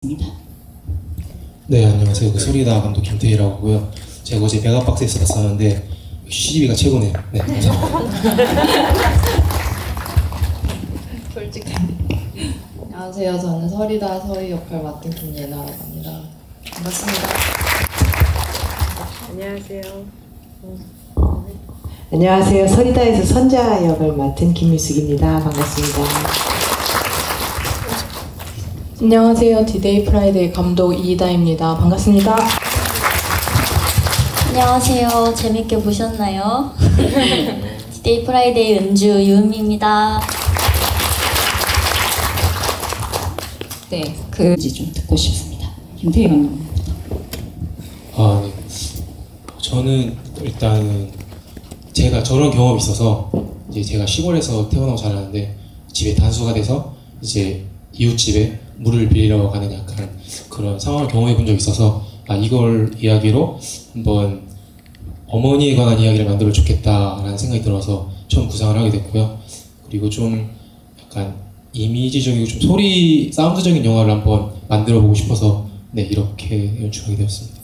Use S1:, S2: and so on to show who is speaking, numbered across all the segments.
S1: 하겠습니다.
S2: 네, 안녕하세요. 소리다 감독 김태희라고 하고요. 제가 어제 메가박스에서 봤었는데 CGV가 최고네요. 네, 감사합니다.
S3: 솔직히. 안녕하세요. 저는 서리다 서희 역할 맡은 김예나라고 합니다. 반갑습니다.
S4: 안녕하세요.
S5: 안녕하세요. 서리다에서 선자 역을 맡은 김미숙입니다. 반갑습니다.
S6: 안녕하세요. 디데이 프라이데이 감독 이이다입니다. 반갑습니다.
S7: 안녕하세요. 재밌게 보셨나요? 디데이 프라이데이 은주 유은미입니다.
S1: 네, 그지 좀 듣고 싶습니다. 김태희 감독님.
S2: 아, 네. 저는 일단은 제가 저런 경험이 있어서 이제 제가 시골에서 태어나고 자랐는데 집에 단수가 돼서 이제 이웃집에 물을 빌리러 가는 약간 그런 상황을 경험해 본 적이 있어서 이걸 이야기로 한번 어머니에 관한 이야기를 만들어 좋겠다라는 생각이 들어서 처음 구상을 하게 됐고요. 그리고 좀 약간 이미지적이고 좀 소리 사운드적인 영화를 한번 만들어 보고 싶어서 네, 이렇게 연출하게 되었습니다.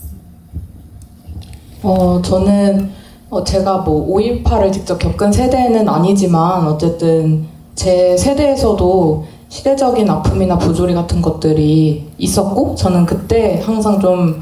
S6: 저는 제가 뭐 5.18을 직접 겪은 세대는 아니지만 어쨌든 제 세대에서도 시대적인 아픔이나 부조리 같은 것들이 있었고 저는 그때 항상 좀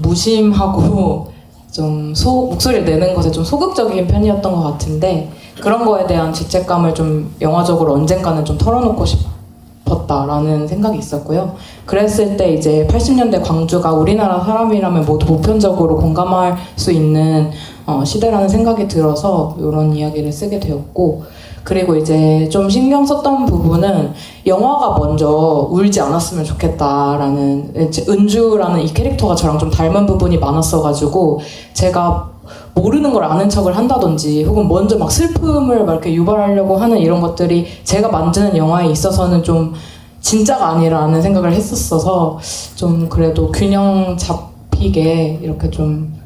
S6: 무심하고 좀 목소리를 내는 것에 좀 소극적인 편이었던 것 같은데 그런 거에 대한 죄책감을 좀 영화적으로 언젠가는 좀 털어놓고 싶었다라는 생각이 있었고요. 그랬을 때 이제 80년대 광주가 우리나라 사람이라면 모두 보편적으로 공감할 수 있는 시대라는 생각이 들어서 이런 이야기를 쓰게 되었고 그리고 이제 좀 신경 썼던 부분은 영화가 먼저 울지 않았으면 좋겠다라는 은주라는 이 캐릭터가 저랑 좀 닮은 부분이 많았어가지고 제가 모르는 걸 아는 척을 한다든지 혹은 먼저 막 슬픔을 막 이렇게 유발하려고 하는 이런 것들이 제가 만드는 영화에 있어서는 좀 진짜가 아니라는 생각을 했었어서 좀 그래도 균형 잡히게 이렇게 좀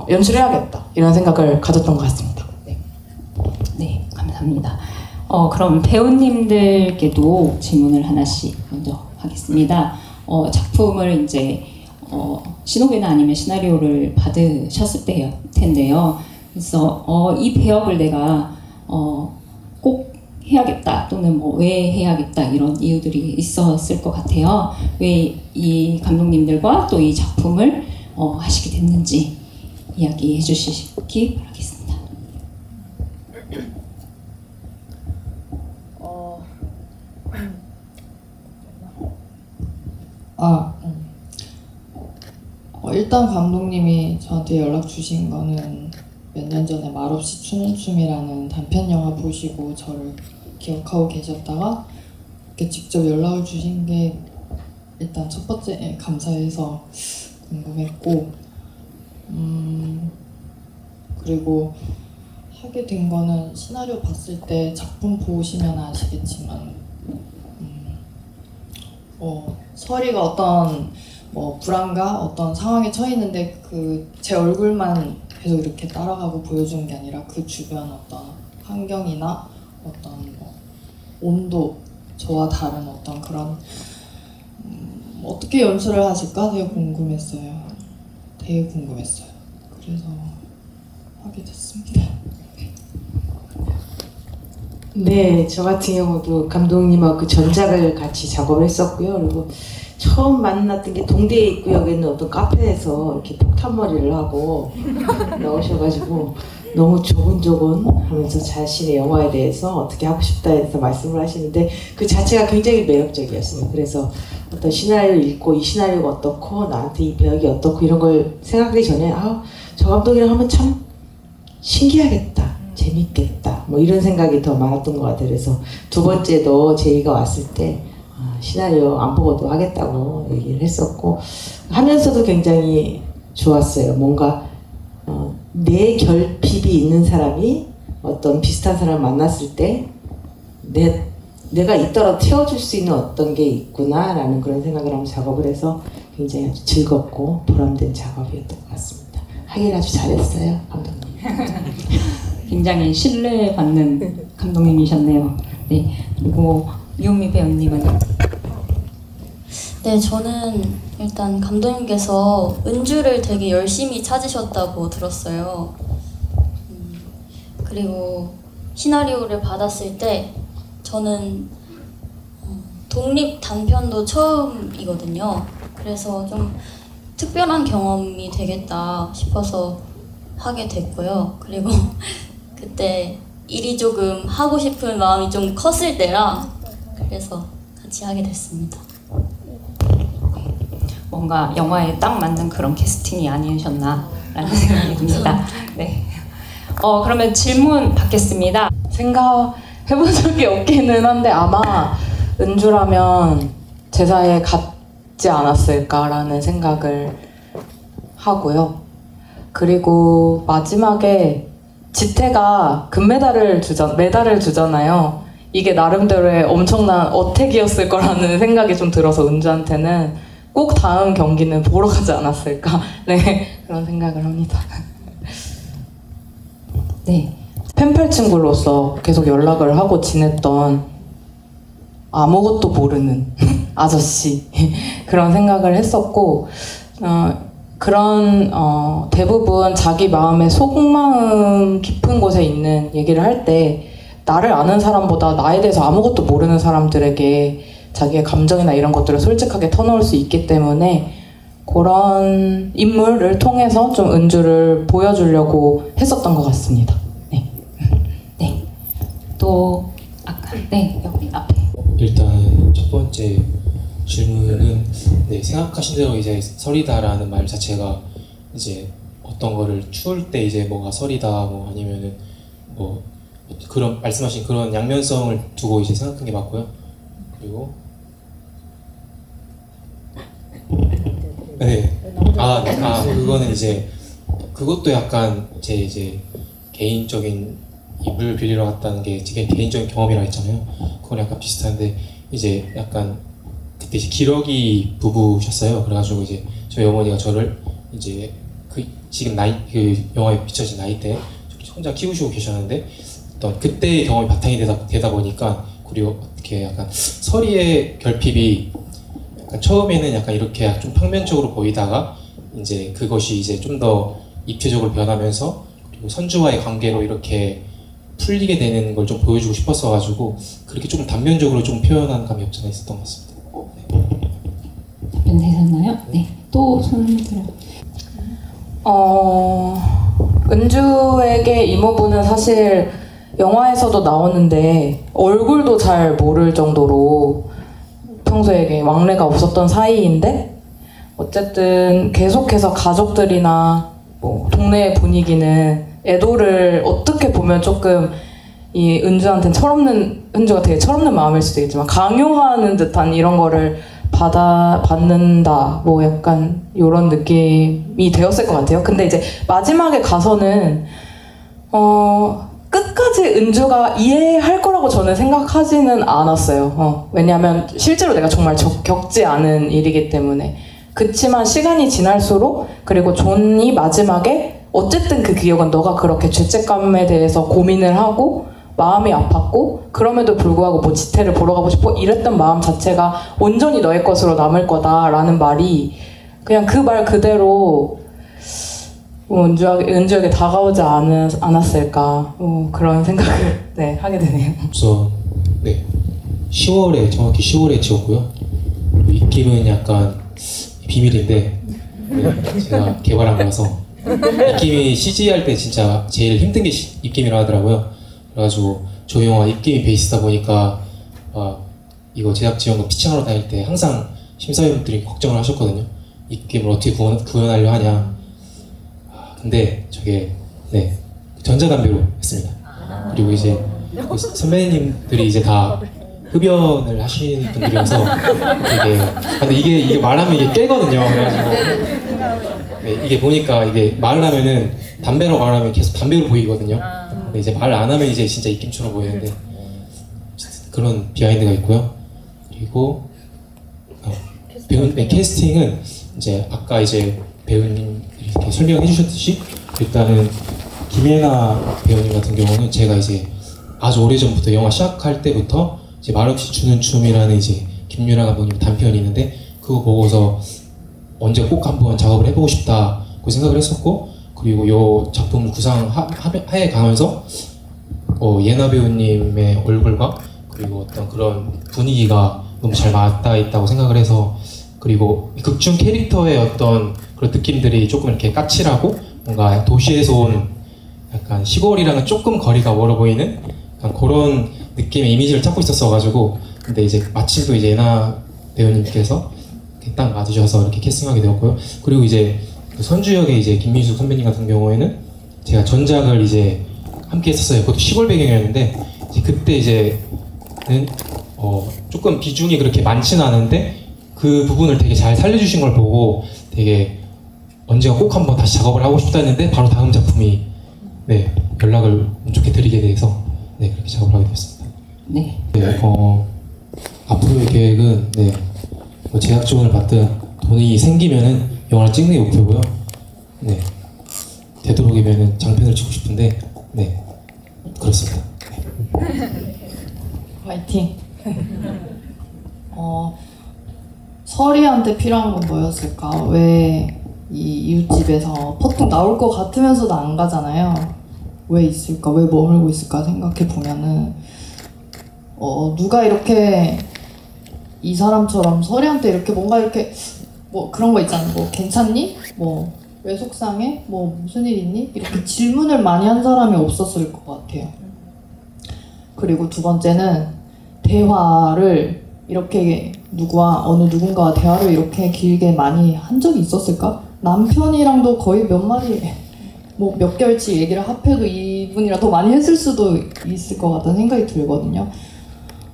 S6: 연출해야겠다 이런 생각을 가졌던 것 같습니다.
S1: 네, 감사합니다. 그럼 배우님들께도 질문을 하나씩 먼저 하겠습니다. 작품을 이제 시노비나 아니면 시나리오를 받으셨을 때일 텐데요. 그래서 이 배역을 내가 꼭 해야겠다 또는 뭐 왜 해야겠다 이런 이유들이 있었을 것 같아요. 왜 이 감독님들과 또 이 작품을 하시게 됐는지 이야기해 주시기 바라겠습니다.
S3: 일단 감독님이 저한테 연락 주신 거는 몇 년 전에 말없이 추는 춤이라는 단편 영화 보시고 저를 기억하고 계셨다가 이렇게 직접 연락을 주신 게 일단 첫 번째 감사해서 궁금했고 그리고 하게 된 거는 시나리오 봤을 때 작품 보시면 아시겠지만 서리가 어떤 불안과 어떤 상황에 처해 있는데 제 얼굴만 계속 이렇게 따라가고 보여주는 게 아니라 그 주변 어떤 환경이나 어떤 온도 저와 다른 어떤 그런 어떻게 연출을 하실까 되게 궁금했어요. 그래서 하게 됐습니다.
S5: 네, 저 같은 경우도 감독님하고 그 전작을 같이 작업을 했었고요. 그리고 처음 만났던 게 동대에 입구역에 있는 어떤 카페에서 이렇게 폭탄머리를 하고 나오셔가지고 너무 조곤조곤 하면서 자신의 영화에 대해서 어떻게 하고 싶다 해서 말씀을 하시는데 그 자체가 굉장히 매력적이었어요. 그래서 어떤 시나리오를 읽고 이 시나리오가 어떻고 나한테 이 배역이 어떻고 이런 걸 생각하기 전에 저 감독이랑 하면 참 신기하겠다. 재밌겠다. 뭐 이런 생각이 더 많았던 것 같아요. 그래서 두 번째도 제이가 왔을 때 시나리오 안 보고도 하겠다고 얘기를 했었고 하면서도 굉장히 좋았어요. 뭔가 내 결핍이 있는 사람이 어떤 비슷한 사람을 만났을 때 내가 있더라도 태워줄 수 있는 어떤 게 있구나 라는 그런 생각을 하면서 작업을 해서 굉장히 아주 즐겁고 보람된 작업이었던 것 같습니다. 하긴 아주 잘했어요, 감독님.
S1: 굉장히 신뢰받는 감독님이셨네요. 네, 그리고 유은미 배우님은
S7: 네, 저는 일단 감독님께서 은주를 되게 열심히 찾으셨다고 들었어요. 그리고 시나리오를 받았을 때 저는 독립 단편도 처음이거든요. 그래서 좀 특별한 경험이 되겠다 싶어서 하게 됐고요. 그리고 그때 일이 조금 하고 싶은 마음이 좀 컸을 때라 그래서 같이 하게 됐습니다.
S1: 뭔가 영화에 딱 맞는 그런 캐스팅이 아니셨나라는 생각이 듭니다. 네. 그러면 질문 받겠습니다.
S6: 생각해본 적이 없기는 한데 아마 은주라면 제사에 갔지 않았을까라는 생각을 하고요. 그리고 마지막에 지태가 메달을 주잖아요. 이게 나름대로의 엄청난 어택이었을 거라는 생각이 좀 들어서 은주한테는 꼭 다음 경기는 보러 가지 않았을까. 네, 그런 생각을 합니다.
S1: 네.
S6: 펜팔 친구로서 계속 연락을 하고 지냈던 아무것도 모르는 아저씨 그런 생각을 했었고 그런 대부분 자기 마음의 속마음 깊은 곳에 있는 얘기를 할 때 나를 아는 사람보다 나에 대해서 아무것도 모르는 사람들에게 자기의 감정이나 이런 것들을 솔직하게 터놓을 수 있기 때문에 그런 인물을 통해서 좀 은주를 보여주려고 했었던 것 같습니다. 네.
S1: 네. 또 아까 네 여기 앞에.
S2: 일단 첫 번째 질문은 네, 생각하신 대로 이제 설이다라는 말 자체가 이제 어떤 거를 추울 때 이제 뭐가 설이다 뭐 아니면은 뭐 그런 말씀하신 그런 양면성을 두고 이제 생각한 게 맞고요. 그리고 네. 그거는 이제 그것도 약간 제 이제 개인적인 입을 빌리러 갔다는 게 제 개인적인 경험이라 했잖아요. 그건 약간 비슷한데 이제 약간 그때 이제 기러기 부부셨어요. 그래가지고 이제 저희 어머니가 저를 이제 그 지금 나이 그 영화에 비춰진 나이 때 혼자 키우시고 계셨는데 어떤 그때의 경험이 바탕이 되다 보니까 그리고 어떻게 약간 서리의 결핍이 약간 처음에는 약간 이렇게 좀 평면적으로 보이다가 이제 그것이 이제 좀 더 입체적으로 변하면서 그리고 선주와의 관계로 이렇게 풀리게 되는 걸 좀 보여주고 싶었어가지고 그렇게 조금 단면적으로 좀 표현한 감이 없지 않아 있었던 것 같습니다.
S1: 답변되셨나요? 네. 또 손 들어.
S6: 은주에게 이모부는 사실 영화에서도 나오는데 얼굴도 잘 모를 정도로 평소에 왕래가 없었던 사이인데 어쨌든 계속해서 가족들이나 뭐 동네의 분위기는 애도를 어떻게 보면 조금 이 은주한테는 은주가 되게 철없는 마음일 수도 있지만 강요하는 듯한 이런 거를 받는다 뭐 약간 이런 느낌이 되었을 것 같아요. 근데 이제 마지막에 가서는 끝까지 은주가 이해할 거라고 저는 생각하지는 않았어요. 왜냐하면 실제로 내가 정말 겪지 않은 일이기 때문에. 그치만 시간이 지날수록 그리고 존이 마지막에 어쨌든 그 기억은 너가 그렇게 죄책감에 대해서 고민을 하고 마음이 아팠고 그럼에도 불구하고 뭐 지태를 보러 가고 싶고 이랬던 마음 자체가 온전히 너의 것으로 남을 거다라는 말이 그냥 그 말 그대로 은주에게 다가오지 않았을까 그런 생각을 네, 하게 되네요.
S2: 우선 네 10월에 정확히 10월에 찍었고요. 입김은 약간 비밀인데 네, 제가 개발한 거라서 입김이 CG 할 때 진짜 제일 힘든 게 입김이라 하더라고요. 그래가지고 저희 영화 입김이 베이스다 보니까 이거 제작 지원금 피칭하러 다닐 때 항상 심사위원들이 걱정을 하셨거든요. 입김을 어떻게 구현하려 하냐. 근데 저게 네 전자담배로 했습니다. 그리고 이제 그 선배님들이 이제 다 흡연을 하시는 분들이어서 되게 근데 이게 말하면 이게 깨거든요. 그래가지고 네, 이게 보니까 이게 말을 하면은 담배라고 말하면 계속 담배로 보이거든요. 근데 이제 말 안 하면 이제 진짜 입김처럼 보이는데 그런 비하인드가 있고요. 그리고 캐스팅은 이제 아까 이제 배우님 이렇게 설명해 주셨듯이 일단은 김예나 배우님 같은 경우는 제가 이제 아주 오래전부터 영화 시작할 때부터 이제 말없이 주는 춤이라는 이제 김유나 감독님 단편이 있는데 그거 보고서 언제 꼭 한번 작업을 해보고 싶다고 생각을 했었고, 그리고 이 작품을 구상하에 가면서 예나 배우님의 얼굴과 그리고 어떤 그런 분위기가 너무 잘 맞닿아 있다고 생각을 해서, 그리고 극중 캐릭터의 어떤 그런 느낌들이 조금 이렇게 까칠하고 뭔가 도시에서 온 약간 시골이랑은 조금 거리가 멀어 보이는 약간 그런 느낌의 이미지를 찾고 있었어가지고, 근데 이제 마침 또 이제 예나 배우님께서 이렇게 딱 맞으셔서 이렇게 캐스팅하게 되었고요. 그리고 이제 그 선주 역의 이제 김민숙 선배님 같은 경우에는 제가 전작을 이제 함께 했었어요. 그것도 시골 배경이었는데, 이제 그때 이제는 조금 비중이 그렇게 많지는 않은데 그 부분을 되게 잘 살려주신 걸 보고 되게 언젠가 꼭 한번 다시 작업을 하고 싶다 했는데, 바로 다음 작품이 연락을 운 좋게 드리게 돼서 그렇게 작업을 하게 되었습니다.
S1: 네.
S2: 앞으로의 계획은 뭐 제작 지원을 받든 돈이 생기면은 영화를 찍는 게 목표고요. 되도록이면은 장편을 찍고 싶은데 그렇습니다.
S3: 화이팅. 설이한테 필요한 건 뭐였을까? 왜 이 이웃집에서 보통 나올 것 같으면서도 안 가잖아요. 왜 있을까? 왜 머물고 있을까? 생각해 보면은 누가 이렇게 이 사람처럼 설이한테 이렇게 뭔가 이렇게 뭐 그런 거 있잖아요. 뭐 괜찮니? 뭐 왜 속상해? 뭐 무슨 일 있니? 이렇게 질문을 많이 한 사람이 없었을 것 같아요. 그리고 두 번째는 대화를 이렇게 어느 누군가와 대화를 이렇게 길게 많이 한 적이 있었을까? 남편이랑도 거의 몇 몇 개월치 얘기를 합해도 이분이랑 더 많이 했을 수도 있을 것 같다는 생각이 들거든요.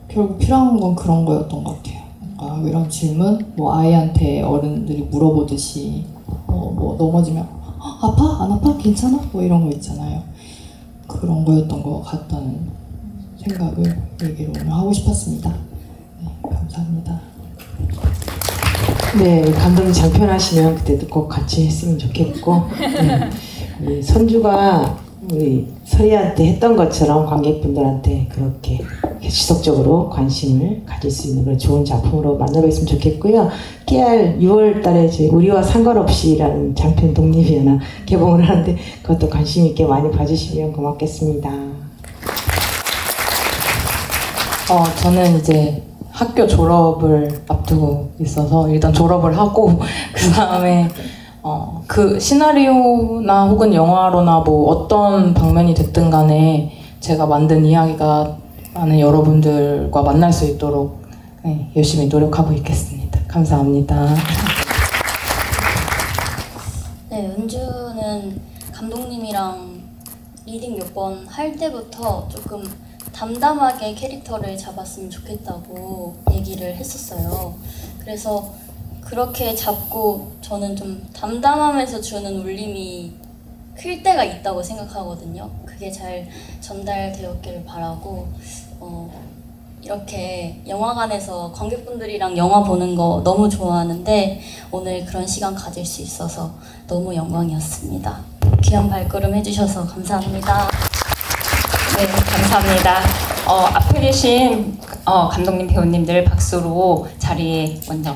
S3: 결국 필요한 건 그런 거였던 것 같아요. 뭔가 이런 질문, 뭐 아이한테 어른들이 물어보듯이 뭐 넘어지면 아파? 안 아파? 괜찮아? 뭐 이런 거 있잖아요. 그런 거였던 것 같다는 생각을 얘기를 오늘 하고 싶었습니다. 감사합니다.
S5: 감독님 장편하시면 그때도 꼭 같이 했으면 좋겠고, 우리 선주가 우리 설이한테 했던 것처럼 관객분들한테 그렇게 지속적으로 관심을 가질 수 있는 그런 좋은 작품으로 만나뵙으면 좋겠고요. 깨알 6월 달에 저희 우리와 상관없이라는 장편 독립영화 개봉을 하는데, 그것도 관심 있게 많이 봐주시면 고맙겠습니다.
S6: 저는 이제 학교 졸업을 앞두고 있어서 일단 졸업을 하고 그 다음에 그 시나리오나 혹은 영화로나 뭐 어떤 방면이 됐든 간에 제가 만든 이야기가 많은 여러분들과 만날 수 있도록 열심히 노력하고 있겠습니다. 감사합니다.
S7: 은주는 감독님이랑 리딩 몇 번 할 때부터 조금 담담하게 캐릭터를 잡았으면 좋겠다고 얘기를 했었어요. 그래서 그렇게 잡고 저는 좀 담담하면서 주는 울림이 클 때가 있다고 생각하거든요. 그게 잘 전달되었기를 바라고, 이렇게 영화관에서 관객분들이랑 영화 보는 거 너무 좋아하는데 오늘 그런 시간 가질 수 있어서 너무 영광이었습니다. 귀한 발걸음 해주셔서 감사합니다.
S1: 네, 감사합니다. 앞에 계신 감독님, 배우님들 박수로 자리에 먼저